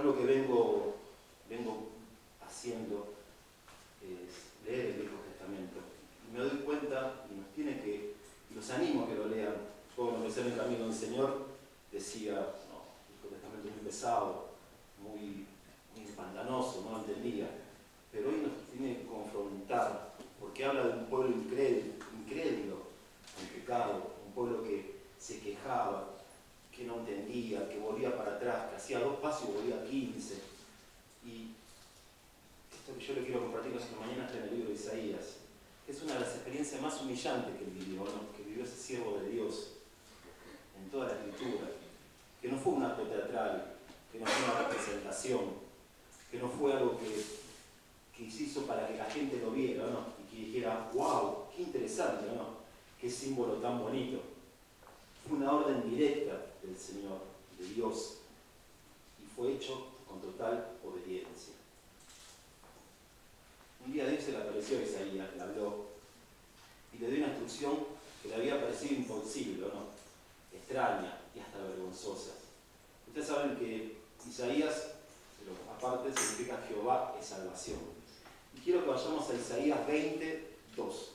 Algo que vengo haciendo es leer el Viejo Testamento. Y me doy cuenta, y los animo a que lo lean. Yo cuando empecé en el camino del Señor decía, no, el Viejo Testamento es muy pesado, muy pantanoso, no lo entendía. Pero hoy nos tiene que confrontar, porque habla de un pueblo incrédulo, en pecado, un pueblo que se quejaba, que no entendía, que volvía para atrás, que hacía 2 pasos y volvía 15. Y esto que yo le quiero compartir esta mañana está en el libro de Isaías, que es una de las experiencias más humillantes que él vivió, ¿no? Que vivió ese siervo de Dios en toda la escritura, que no fue un acto teatral, que no fue una representación, que no fue algo que se hizo para que la gente lo viera, ¿no? Y que dijera, wow, qué interesante, ¿no? Qué símbolo tan bonito. Fue una orden directa del Señor, de Dios, y fue hecho con total obediencia. Un día Dios se le apareció a Isaías, le habló, y le dio una instrucción que le había parecido imposible, ¿no? Extraña y hasta vergonzosa. Ustedes saben que Isaías, aparte, significa Jehová es salvación. Y quiero que vayamos a Isaías 22.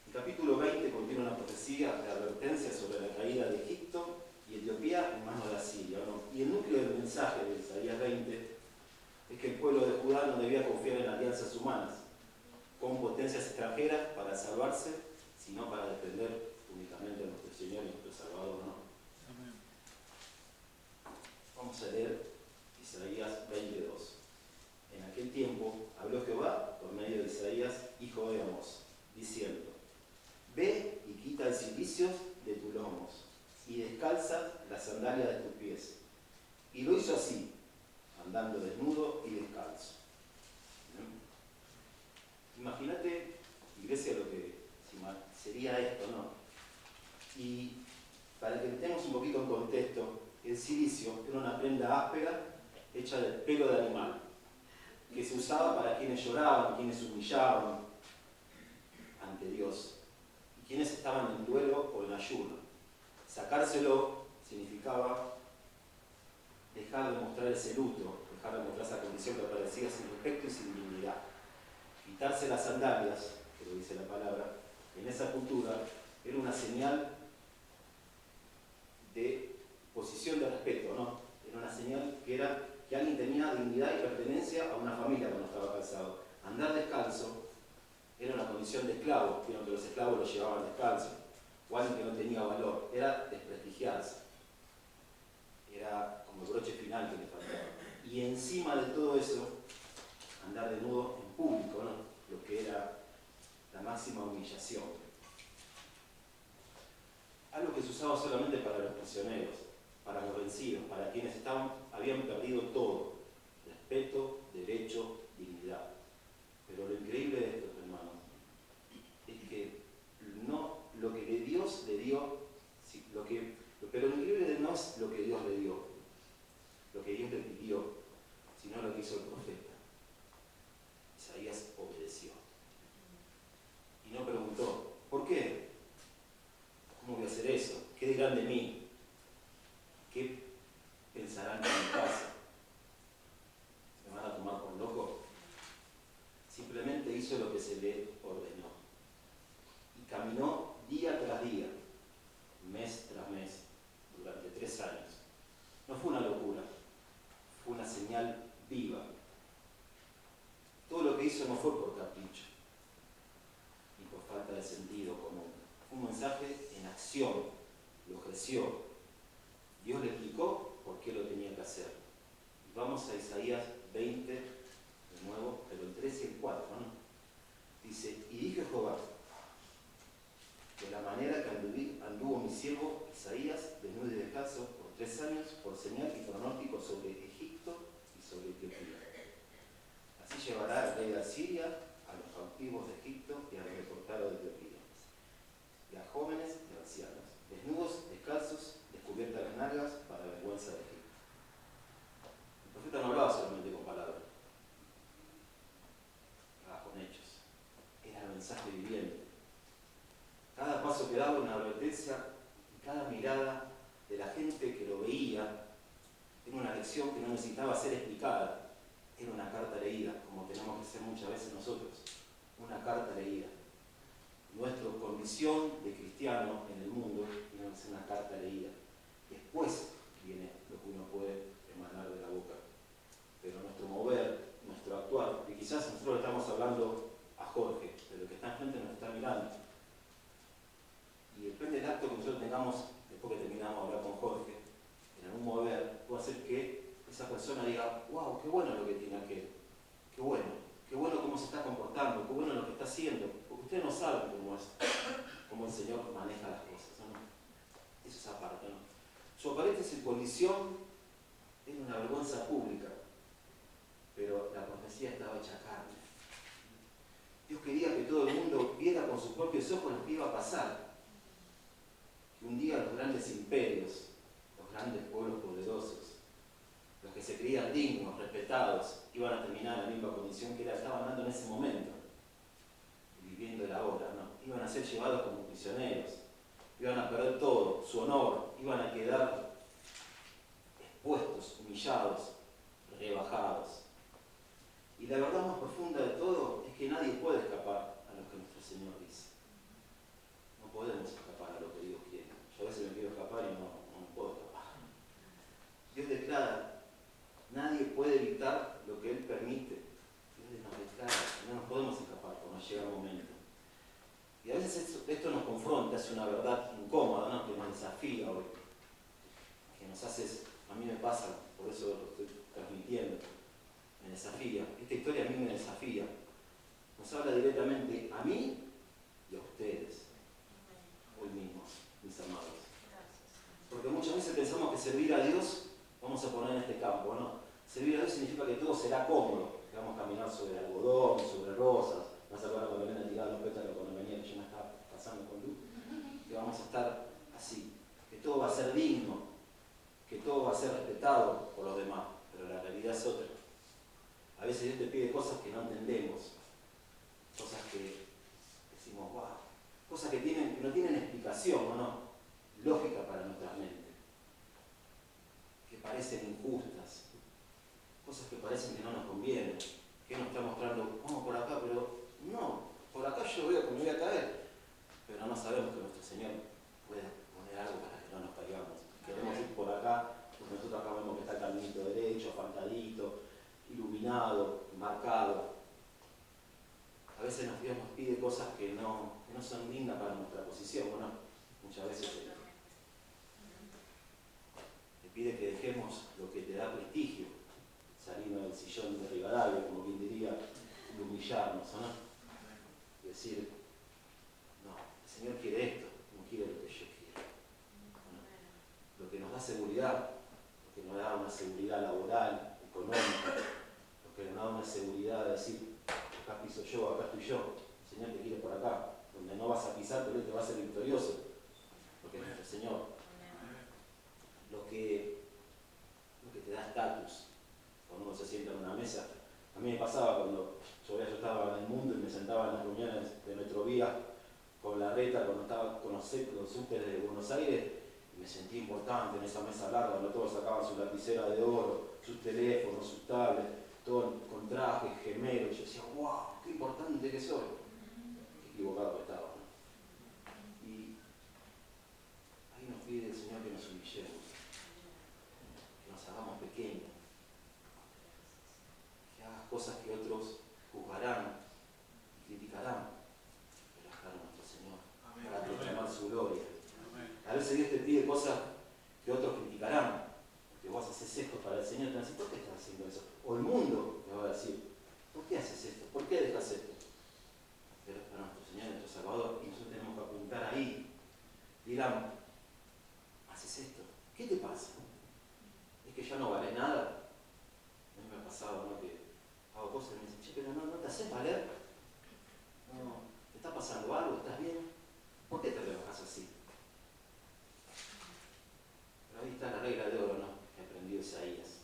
El capítulo 20 contiene una profecía de advertencia sobre la caída de Egipto y Etiopía en manos de Asiria, ¿no? Y el núcleo del mensaje de Isaías 20 es que el pueblo de Judá no debía confiar en alianzas humanas con potencias extranjeras para salvarse, sino para depender únicamente de nuestro Señor y nuestro Salvador, ¿no? Amén. Vamos a leer Isaías 22. En aquel tiempo habló Jehová por medio de Isaías, hijo de Amós, diciendo: Ve y quita el cilicio de tus lomos, y descalza las sandalias de tus pies. Y lo hizo así, andando desnudo y descalzo. Imagínate, iglesia, lo que sería esto, ¿no? Y para que tengamos un poquito en contexto, el cilicio era una prenda áspera hecha del pelo de animal, que se usaba para quienes lloraban, quienes humillaban ante Dios, y quienes estaban en duelo o en ayuno. Sacárselo significaba dejar de mostrar ese luto, dejar de mostrar esa condición que aparecía sin respeto y sin dignidad. Quitarse las sandalias, que lo dice la palabra, en esa cultura era una señal de posición de respeto, ¿no? Era una señal que alguien tenía dignidad y pertenencia a una familia cuando estaba casado. Andar descalzo era una condición de esclavo, que los esclavos los llevaban descalzo, o alguien que no tenía valor, era desprestigiarse, era como el broche final que le faltaba. Y encima de todo eso, andar desnudo en público, ¿no? Lo que era la máxima humillación. Algo que se usaba solamente para los prisioneros, para los vencidos, para quienes habían perdido todo: respeto, derecho, dignidad. Pero lo increíble de esto, hermanos, es que lo que Dios le dio, pero lo increíble no es lo que Dios le dio, lo que Dios le pidió, sino lo que hizo el profeta. Isaías obedeció. Y no preguntó, ¿por qué? ¿Cómo voy a hacer eso? ¿Qué dirán de mí? ¿Qué pensarán de mi casa? ¿Me van a tomar por loco? Simplemente hizo lo que se le ordenó. Y caminó día tras día, mes tras mes, durante 3 años. No fue una locura, fue una señal viva. Todo lo que hizo no fue por capricho, ni por falta de sentido común. Fue un mensaje en acción, lo ofreció. Dios le explicó por qué lo tenía que hacer. Y vamos a Isaías 20, de nuevo, pero el 3 y el 4, ¿no? Dice: y dijo Jehová, de la manera que anduvo mi siervo Isaías, desnudo y descalzo, por 3 años, por señal y pronóstico sobre Egipto y sobre Etiopía. Así llevará el rey de Asiria a los cautivos de Egipto y a los deportados de Etiopía, y a jóvenes y ancianos, desnudos, descalzos, descubiertas las nalgas, para vergüenza de Egipto. El profeta no hablaba solamente con palabras, hablaba con hechos. Era el mensaje viviente. Cada paso que daba una advertencia, y cada mirada de la gente que lo veía era una lección que necesitaba ser explicada, era una carta leída, como tenemos que ser muchas veces nosotros, una carta leída. Nuestra condición de cristiano en el mundo tiene que ser una carta leída. Después viene lo que uno puede emanar de la boca. Pero nuestro mover, nuestro actuar, y quizás nosotros le estamos hablando a Jorge, pero el que está enfrente nos está mirando. Y depende del acto que nosotros tengamos, después que terminamos de hablar con Jorge, en algún mover, puede hacer que esa persona diga, wow, qué bueno lo que tiene aquel, qué bueno cómo se está comportando, qué bueno lo que está haciendo, porque ustedes no saben cómo el Señor maneja las cosas, ¿no? Eso es aparte, ¿no? Su aparente circuncisión era una vergüenza pública, pero la profecía estaba hecha carne. Dios quería que todo el mundo viera con sus propios ojos lo que iba a pasar. Que un día los grandes imperios, los grandes pueblos poderosos, los que se creían dignos, respetados, iban a terminar en la misma condición que estaban dando en ese momento, viviendo el ahora, ¿no? Iban a ser llevados como prisioneros, iban a perder todo, su honor, iban a quedar expuestos, humillados, rebajados. Y la verdad más profunda de todo es que nadie puede escapar a lo que nuestro Señor dice. No podemos escapar a lo que Dios quiere. Yo a veces me quiero escapar y no puedo escapar. Dios declara, nadie puede evitar lo que Él permite. Dios nos declara, no nos podemos escapar cuando llega el momento. Y a veces esto nos confronta, es una verdad incómoda, ¿no? Que nos desafía hoy. Que nos hace, a mí me pasa, por eso lo estoy transmitiendo. Me desafía, esta historia a mí me desafía, nos habla directamente a mí y a ustedes, hoy mismo, mis amados. Porque muchas veces pensamos que servir a Dios, vamos a poner en este campo, ¿no? Servir a Dios significa que todo será cómodo, que vamos a caminar sobre algodón, sobre rosas, no se acuerdan cuando ven a tirar los pétalos cuando venía que yo me estaba pasando con luz, que vamos a estar así, que todo va a ser digno, que todo va a ser respetado por los demás, pero la realidad es otra. A veces Dios te pide cosas que no entendemos, cosas que decimos, wow, cosas que no tienen explicación, ¿o no? Lógica para nuestra mente, que parecen injustas, cosas que parecen que no nos convienen, que nos está mostrando, vamos por acá, pero no, por acá yo veo que me voy a caer, pero no sabemos que nuestro Señor puede poner algo para que no nos caigamos. Queremos ir por acá, porque nosotros acá vemos que está el caminito derecho, asfaltadito, iluminado, marcado. A veces Dios nos pide cosas que no son dignas para nuestra posición, ¿o no? Muchas veces te pide que dejemos lo que te da prestigio, salirnos del sillón de Rivadavia, como quien diría, y humillarnos, ¿o no? Y decir, no, el Señor quiere esto, no quiere lo que yo quiero. ¿No? Lo que nos da seguridad, lo que nos da una seguridad laboral, económica, que nos da una seguridad de decir, acá piso yo, acá estoy yo, el Señor te quiere por acá, donde no vas a pisar, pero Él te va a hacer victorioso, porque es nuestro Señor. Lo que te da estatus, cuando uno se sienta en una mesa. A mí me pasaba cuando yo estaba en el mundo y me sentaba en las reuniones de Metrovía con la reta, cuando estaba con los subtes de Buenos Aires, y me sentía importante en esa mesa larga, donde todos sacaban su lapicera de oro, sus teléfonos, sus tablets, todo con trajes, gemelos. Yo decía, wow, qué importante que soy. Qué equivocado que estaba, ¿no? Y ahí nos pide el Señor que nos humillemos, que nos hagamos pequeños, que hagas cosas que otros juzgarán y criticarán, pero hazlo a nuestro Señor, para proclamar su gloria. A veces Dios te pide cosas que otros criticarán, porque vos haces esto para el Señor, te van a decir, ¿por qué estás haciendo eso? O el mundo te va a decir, ¿por qué haces esto? ¿Por qué dejas esto? Pero es para nuestro Señor, nuestro Salvador, y nosotros tenemos que apuntar ahí. Dirán, ¿haces esto? ¿Qué te pasa? ¿Es que ya no vale nada? A mí me ha pasado, ¿no? Que hago cosas y me dicen, che, pero no te haces valer. No, ¿te está pasando algo? ¿Estás bien? ¿Por qué te rebajas así? Pero ahí está la regla de oro, ¿no? Que aprendió Isaías.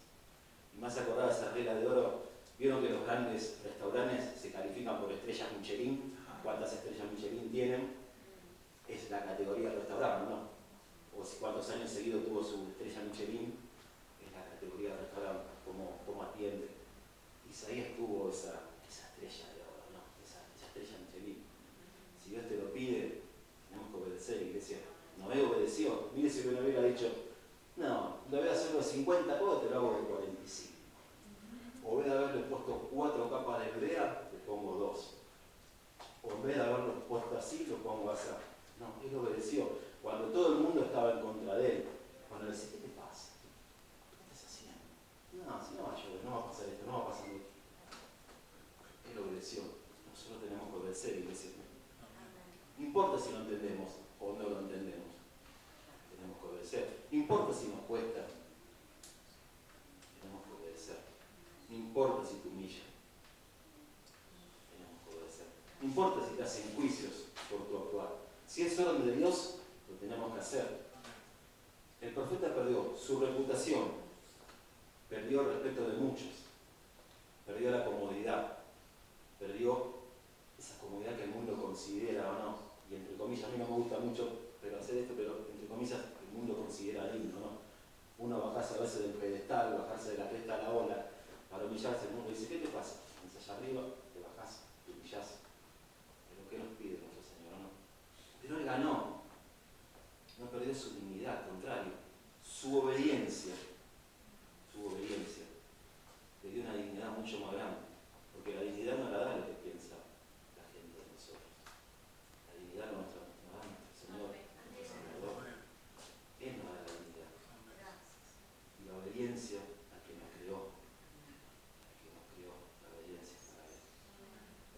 Y más acordada de esa regla de oro, vieron que los grandes restaurantes se califican por estrellas Michelin. ¿Cuántas estrellas Michelin tienen? Es la categoría restaurante, ¿no? O si cuántos años seguidos tuvo su estrella Michelin, es la categoría restaurante. Como no va a pasar esto, no va a pasar esto. Él obedeció. Nosotros tenemos que obedecer, iglesia. No importa si lo entendemos o no lo entendemos. Tenemos que obedecer. No importa si nos cuesta. Tenemos que obedecer. No importa si te humilla. Tenemos que obedecer. No importa si te hacen juicios por tu actuar. Si es orden de Dios, lo tenemos que hacer. El profeta perdió su reputación, perdió el respeto de muchos, perdió la comodidad, perdió esa comodidad que el mundo considera o no. Y entre comillas, a mí no me gusta mucho hacer esto, pero entre comillas el mundo considera lindo, ¿no? Uno bajarse a veces del pedestal, bajarse de la cresta a la ola, para humillarse. El mundo dice, ¿qué te pasa? Estás allá arriba, te bajás, te humillás. Pero ¿qué nos pide nuestro Señor? ¿No? Pero él ganó. No perdió su dignidad, al contrario. Su obediencia le dio una dignidad mucho más grande. Porque la dignidad no la da lo que piensa la gente de nosotros. La dignidad nuestra nos da nuestro Señor, nuestro Salvador. Él nos da la dignidad. Y la obediencia al que nos creó. La obediencia para Él.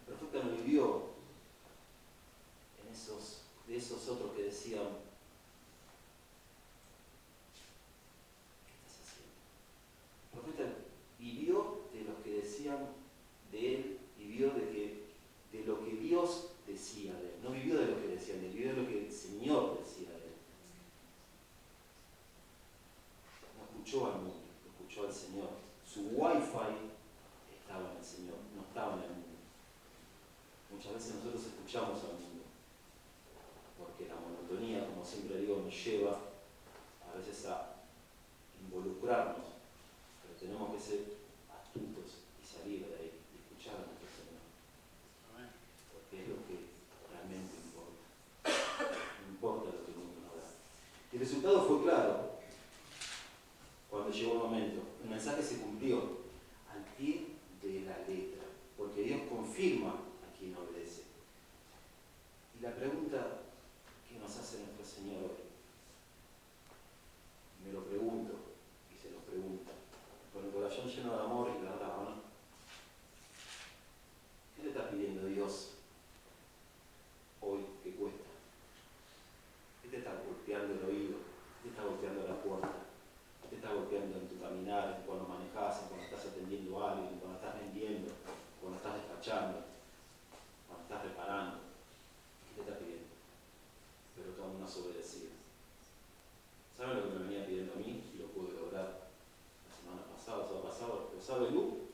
El profeta no vivió de esos otros que decían, ¿qué estás haciendo? El profeta vivió de los que decían de él, vivió de lo que Dios decía de él. No vivió de lo que decían de él, vivió de lo que el Señor decía de él. No escuchó al mundo, lo escuchó al Señor. Su wifi estaba en el Señor, no estaba en el mundo. Muchas veces nosotros escuchamos al mundo, porque la monotonía, como siempre digo, nos lleva a veces a involucrarnos, pero tenemos que ser astutos y salir de ahí, y escuchar a nuestro Señor. Porque es lo que realmente importa. No importa lo que el mundo nos da. Y el resultado fue claro cuando llegó el momento. El mensaje se cumplió al pie de la letra, porque Dios confirma a quien obedece. Y la pregunta que nos hace nuestro Señor hoy, me lo pregunto y se lo pregunta, con el corazón lleno de amor y verdad, ¿no? ¿Qué le está pidiendo Dios hoy que cuesta? ¿Qué te está golpeando el oído? ¿Qué te está golpeando la puerta? ¿Qué te está golpeando en tu caminar, en cuando manejas, en cuando estás atendiendo a alguien, cuando estás vendiendo, cuando estás despachando, cuando estás reparando? ¿Qué te está pidiendo? Pero tú aún no has obedecido. ¿Saben lo que me venía pidiendo a mí? Y lo pude lograr la semana pasada, todo pasado. ¿Lo sabe Lu?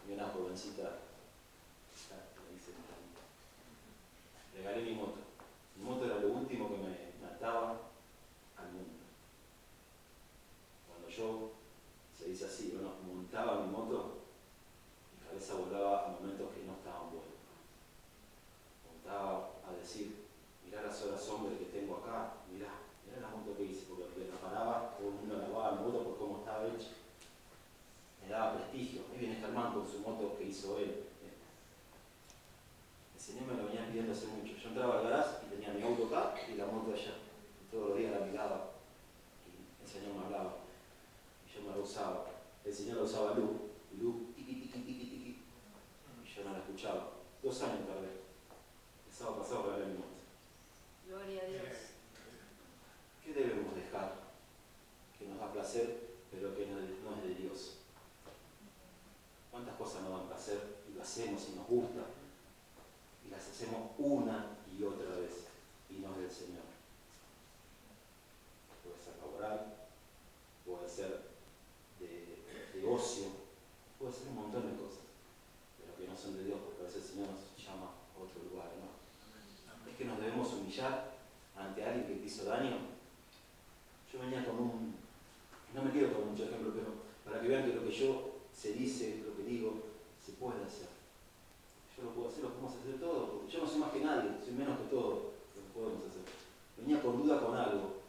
Y una jovencita me dice, regalé mi moto. Mi moto era lo último que me ataba al mundo. Cuando yo, se dice así, bueno, montaba mi moto, mi cabeza volaba a momentos que no estaban buenos. Montaba a decir, mirá las horas hombre que tengo acá, mirá la moto que hice, porque le reparaba, todo el mundo lavaba la moto por cómo estaba hecha. Me daba prestigio. Ahí viene Germán con su moto que hizo él. El Señor me lo venía pidiendo hace mucho. Yo entraba al garage y tenía mi auto acá y la moto allá. Y todos los días la miraba y el Señor me hablaba. Y yo me la usaba. El Señor la usaba a Lu. Y Lu, tiqui, tiqui, tiqui, tiqui. Y yo no la escuchaba. 2 años tardé. El sábado pasado regalé mi moto. Gloria a Dios. ¿Qué debemos dejar? Que nos da placer, pero que no es de Dios. ¿Cuántas cosas nos dan placer y lo hacemos y nos gusta? Y las hacemos una y otra vez y no es del Señor. Puede ser laboral, puede ser de ocio, puede ser un montón de cosas, pero que no son de Dios, porque a veces el Señor nos llama a otro lugar, ¿no? Es que nos debemos humillar ante alguien que te hizo daño. Yo venía con no me quiero poner mucho ejemplo, pero para que vean que lo que yo se dice, lo que digo, se puede hacer. Yo lo puedo hacer, lo podemos hacer todo, porque yo no soy más que nadie, soy menos que todo, lo podemos hacer. Venía con duda con algo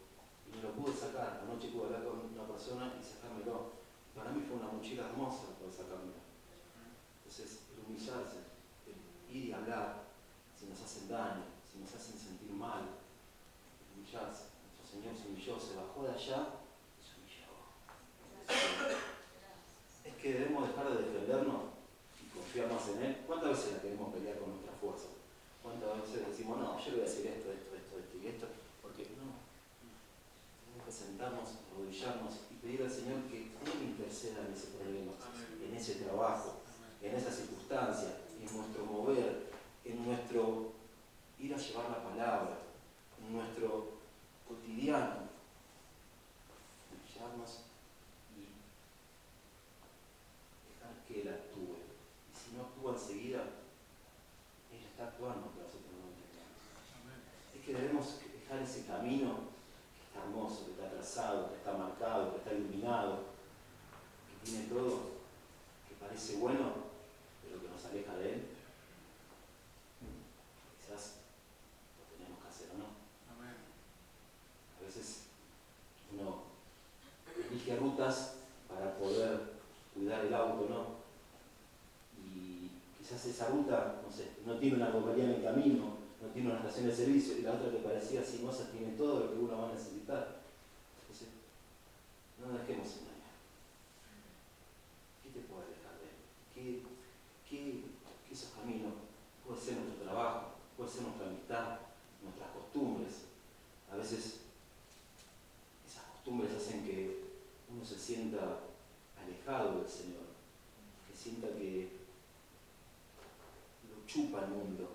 y me lo pude sacar. Anoche pude hablar con una persona y sacármelo. Para mí fue una mochila hermosa poder sacármelo. Entonces, el humillarse, el ir y hablar, si nos hacen daño, si nos hacen sentir mal, el humillarse. Nuestro Señor se humilló, se bajó de allá y se humilló. Es que debemos dejar de defendernos y confiar más en Él? ¿Cuántas veces la queremos pelear con nuestra fuerza? ¿Cuántas veces decimos, no, yo le voy a decir esto y esto? Porque no, tenemos que sentarnos, arrodillarnos y pedir al Señor que Él interceda en ese problema, en ese trabajo, en esa circunstancia, en nuestro mover, en nuestro ir a llevar la palabra, en nuestro cotidiano, arrodillarnos y dejar que Él actúe. Y si no actúa enseguida, Él está actuando, pero nosotros no lo entendemos. Es que debemos dejar ese camino que está hermoso, que está trazado, que está marcado, que está iluminado, que tiene todo, que parece bueno, pero que nos aleja de Él. Quizás lo tenemos que hacer o no. A veces uno elige rutas para poder cuidar el auto, ¿no? Y quizás esa ruta, no sé, no tiene una compañía en el camino, no tiene una estación de servicio, y la otra que parecía sinuosa tiene todo lo que uno va a necesitar. Entonces, no nos dejemos engañar. ¿Qué te puede alejar de Él? ¿Qué esos caminos? Puede ser nuestro trabajo, puede ser nuestra amistad, nuestras costumbres. A veces esas costumbres hacen que uno se sienta alejado del Señor, que sienta que lo chupa el mundo,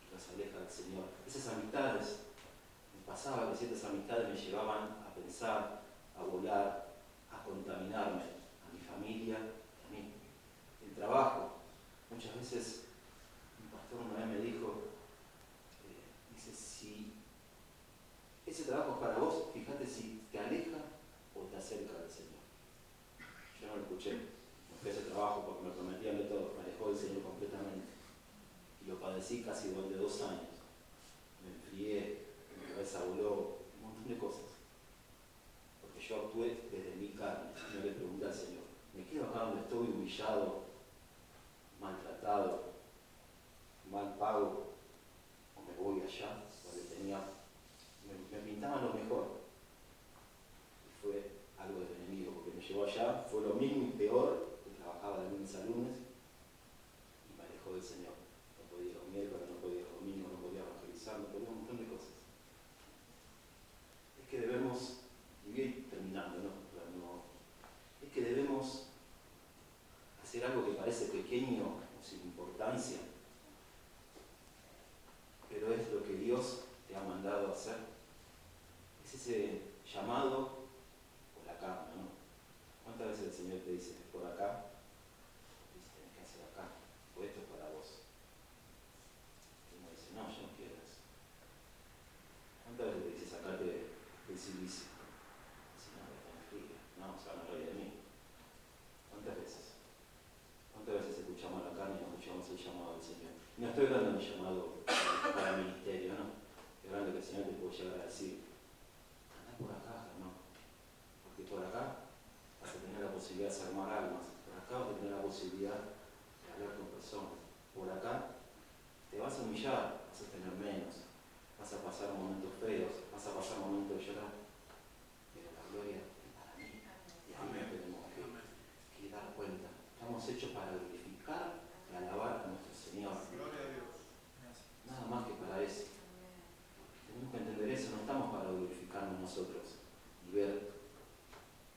que los aleja del Señor. Esas amistades, me pasaba que ciertas amistades me llevaban a pensar, a volar, a contaminarme, a mi familia, a mí. El trabajo, muchas veces un pastor una vez me dijo, dice, si ese trabajo es para vos, fíjate si te aleja o te acerca del Señor. Yo no lo escuché, no fui a ese trabajo porque me prometían de todo, me alejó del Señor completamente. Y lo padecí casi durante 2 años. Me enfrié, mi cabeza voló, un montón de cosas. Porque yo actué desde mi carne, no le pregunté al Señor, ¿me quedo acá donde estoy humillado, maltratado, mal pago, o me voy allá donde me pintaban lo mejor? Y fue algo del enemigo, porque me llevó allá, fue lo mismo y peor, que trabajaba de lunes a lunes y me alejó del Señor. No podía ir los miércoles, no podía ir los domingos, no podía evangelizar, no podía un montón de cosas. Es que debemos, y voy a ir terminando, ¿no? Es que debemos hacer algo que parece pequeño o sin importancia, pero es lo que Dios te ha mandado a hacer. Es ese llamado por acá, ¿no? ¿Cuántas veces el Señor te dice por acá? Dice, tenés que hacer acá, o esto es para vos. Y uno dice, no, yo no quiero eso. ¿Cuántas veces te dice sacarte del silicio? Dice, no, está en frío, no, se van a reír de mí. ¿Cuántas veces? ¿Cuántas veces escuchamos la carne y no escuchamos el llamado del Señor? Y no estoy hablando de un llamado para el ministerio, no. Estoy hablando que el Señor te puede llegar a decir, andá por acá, no. Porque por acá vas a tener la posibilidad de armar almas. Por acá vas a tener la posibilidad de hablar con personas. Por acá te vas a humillar, vas a tener menos. Vas a pasar momentos feos, vas a pasar momentos de llorar. Pero la gloria es para mí. Y a mí me tenemos que dar cuenta. Estamos hechos para glorificar y alabar a nuestro Señor. Gloria a Dios. Nada más que para eso. Tenemos que entender eso, no estamos para glorificarnos nosotros y ver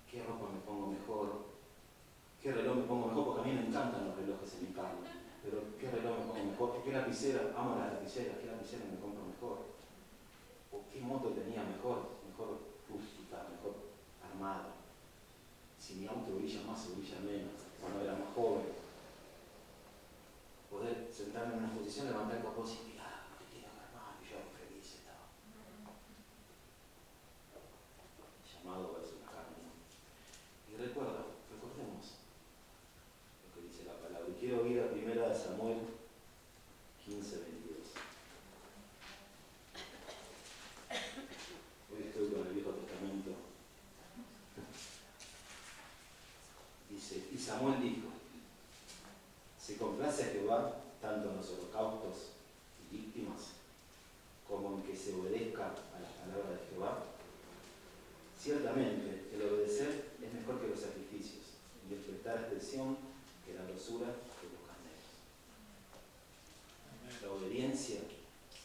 qué ropa me pongo mejor, qué reloj me pongo mejor, porque a mí me encantan los relojes en mi carne, pero qué reloj me pongo mejor, qué lapicera, amo las lapiceras, qué lapicera me compro mejor, o qué moto tenía mejor rústica, mejor armada. Si mi auto brilla más o brilla menos, cuando era más joven. Poder sentarme en una posición, levantar el capó y decir, mirá, no te tiene que armar, y yo feliz estaba. Llamado a eso la carne, ¿no? Y recordemos lo que dice la palabra. Y quiero ir a 1 Samuel 15:22. Hoy estoy con el Viejo Testamento. Dice, y Samuel dijo, se complace a Jehová tanto en los holocaustos y víctimas como en que se obedezca a las palabras de Jehová. Ciertamente, el obedecer es mejor que los sacrificios y el prestar tal expresión que la grosura de los carneros. La obediencia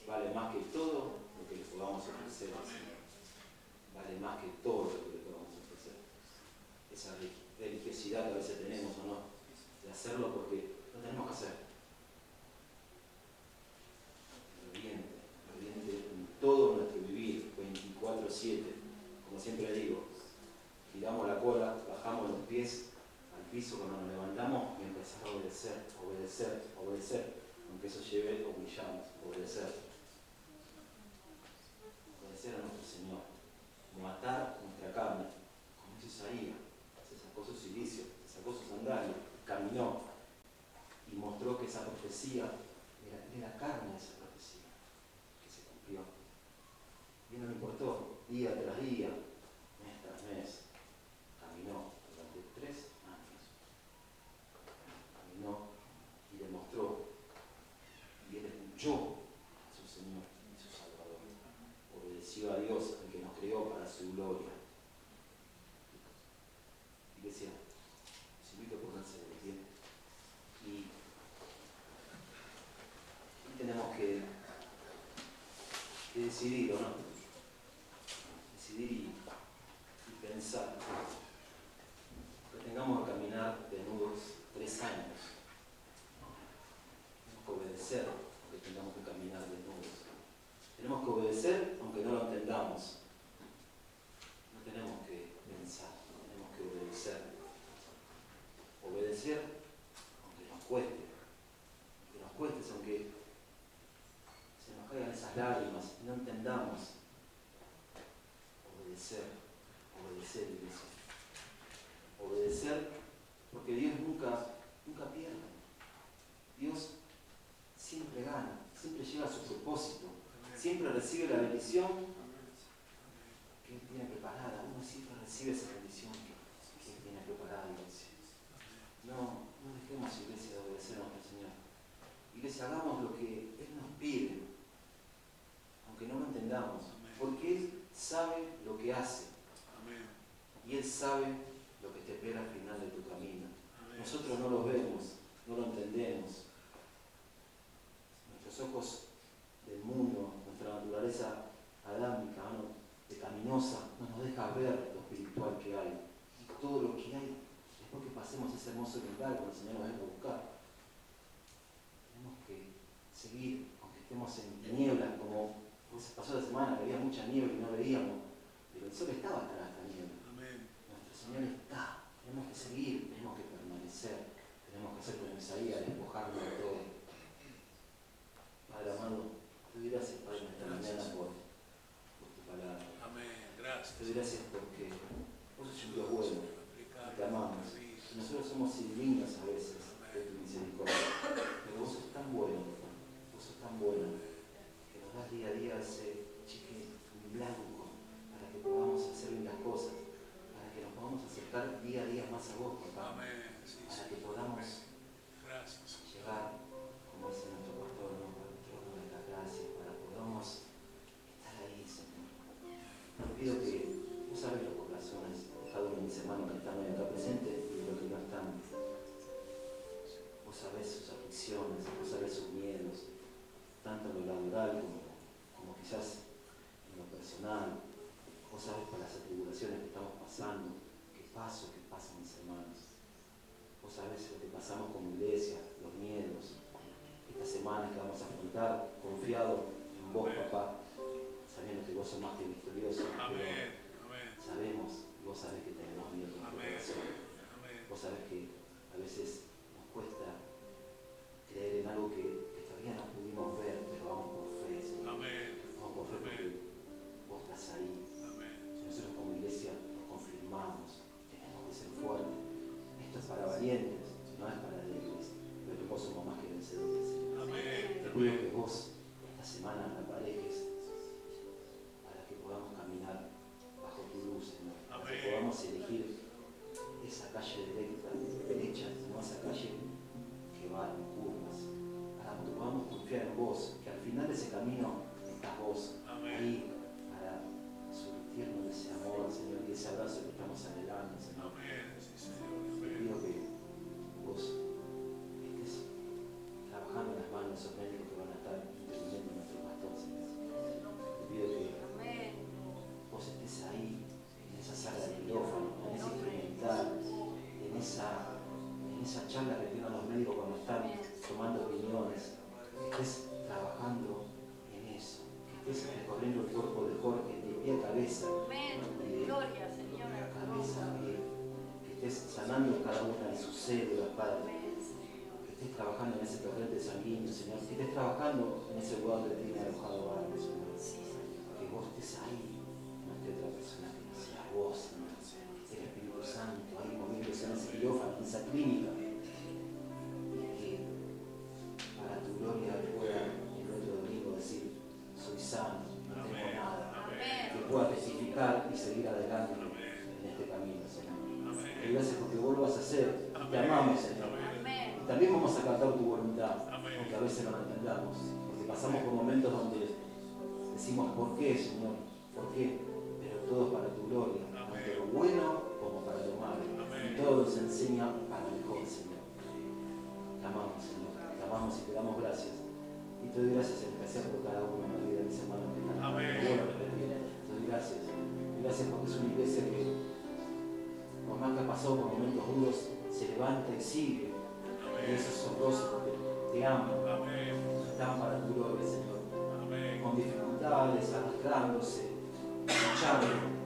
vale más que todo lo que le podamos ofrecer al Señor. Vale más que todo lo que le podamos ofrecer. Esa religiosidad que a veces tenemos o no, de hacerlo porque lo tenemos que hacer. Obediente en todo nuestro vivir, 24/7. Como siempre digo, giramos la cola, bajamos los pies al piso cuando nos levantamos y empezamos a obedecer, aunque eso lleve humillamos, obedecer a nuestro Señor, matar nuestra carne, como hizo Isaías, se sacó su cilicio, se sacó su sandalia, caminó y mostró que esa profecía era carne de esa profecía, que se cumplió. Y no le importó, día tras día, mes tras mes, caminó durante 3 años. Caminó y demostró, y él escuchó a su Señor y su Salvador. Obedeció a Dios, el que nos creó para su gloria. Iglesia, os invito a ponerse de pie. Y tenemos que decidir, ¿o no? Decidir y pensar que tengamos que caminar desnudos 3 años. Tenemos que obedecer aunque tengamos que caminar desnudos. Tenemos que obedecer aunque no lo entendamos. No tenemos que pensar, tenemos que obedecer. Obedecer aunque nos cueste. Aunque nos cueste, aunque se nos caigan esas lágrimas y no entendamos. Obedecer, iglesia. Obedecer porque Dios nunca pierde. Dios siempre gana, siempre llega a su propósito, siempre recibe la bendición que Él tiene preparada. Uno siempre recibe esa bendición que Él tiene preparada, iglesia. No dejemos, iglesia, de obedecer a nuestro Señor. Iglesia, hagamos lo que Él nos pide, aunque no lo entendamos, porque Él sabe lo que hace. Y Él sabe lo que te espera al final de tu camino. Nosotros no lo vemos, no lo entendemos. Nuestros ojos del mundo, nuestra naturaleza adámica, pecaminosa, no nos deja ver lo espiritual que hay. Y todo lo que hay, después que pasemos ese hermoso milagro, cuando el Señor nos venga a buscar. Tenemos que seguir, aunque estemos en tinieblas, como pasó la semana, que había mucha niebla y no veíamos, pero el sol estaba atrás de la niebla. Nuestro Señor está. Tenemos que seguir, tenemos que permanecer, tenemos que hacer como Isaías, despojarnos de todo. Padre amado, te doy gracias, Padre, en esta mañana por tu palabra. Te doy gracias porque vos sos un Dios bueno, te amamos. Nosotros somos indignos a veces de tu misericordia, pero vos sos tan bueno, que nos das día a día ese cheque en blanco para que podamos hacer bien las cosas, para que nos podamos acercar día a día más a vos, papá, para que podamos llegar, como dice nuestro pastor, ¿no?, al trono de la gracia, para que podamos estar ahí, Señor. Te pido que vos sabés los corazones de cada uno de mis hermanos que están hoy acá presentes y de los que no están. Vos sabés sus aflicciones, vos sabés sus miedos, tanto en lo laboral como quizás en lo personal. Vos sabés por las atribulaciones que estamos pasando, que pasan mis hermanos. Vos sabés lo que pasamos como iglesia, los miedos, estas semanas que vamos a afrontar, confiado en vos, papá, sabiendo que vos sos más que victorioso. Sabemos, y vos sabés que tenemos miedo en nuestro corazón. Vos sabés que a veces nos cuesta creer en algo que todavía no pudimos ver, pero vamos por fe, Señor. Vamos por fe porque vos estás ahí. Nosotros como iglesia nos confirmamos, tenemos que ser fuertes. Esto es para valientes, no es para débiles, pero vos somos más que vencedores, Señor. Te pido que vos esta semana me aparejes para que podamos caminar bajo tu luz, Señor. Para que podamos elegir esa calle derecha, no esa calle que va en curvas, para que podamos confiar en vos, que al final de ese camino estás vos, ahí para surtirnos de ese amor, Señor, y ese abrazo que estamos anhelando, Señor. Te pido que esa charla que tienen los médicos cuando están tomando opiniones, que estés trabajando en eso, que estés recorriendo el cuerpo de Jorge de pie a cabeza, Gloria, Señor, a tu cabeza a nombre. pie, que estés sanando cada una de sus células, Padre, Amén, Señor. que estés trabajando en ese torrente sanguíneo, Señor, que estés trabajando en ese lugar donde tiene alojado algo, Señor, Sí, Señor. que vos estés ahí, no esté otra persona que no sea vos, Señor, que esté el Espíritu Santo ahí moviéndose en ese quirófano, en esa clínica, y que para tu gloria pueda el otro domingo decir, soy sano, no tengo nada, que pueda testificar y seguir adelante en este camino, Señor. Y gracias porque vos lo vas a hacer, y te amamos, Señor. Amén. Y también vamos a cantar tu voluntad, aunque a veces no la entendamos, porque pasamos por momentos donde decimos, ¿por qué, Señor? ¿Por qué? Pero todo es para tu gloria, tanto lo bueno como para lo malo. Y todo nos enseña para mejor, Señor. Te amamos, Señor. Te amamos y te damos gracias. Y te doy gracias en especial por cada uno de la vida de mis hermanos que están bueno que vienen. Te doy gracias. Y gracias porque es una iglesia que, por más que ha pasado por momentos duros, se levanta y sigue. Y eso es asombroso porque te ama. Están para tu gloria, Señor. Con dificultades, arrastrándose, luchando.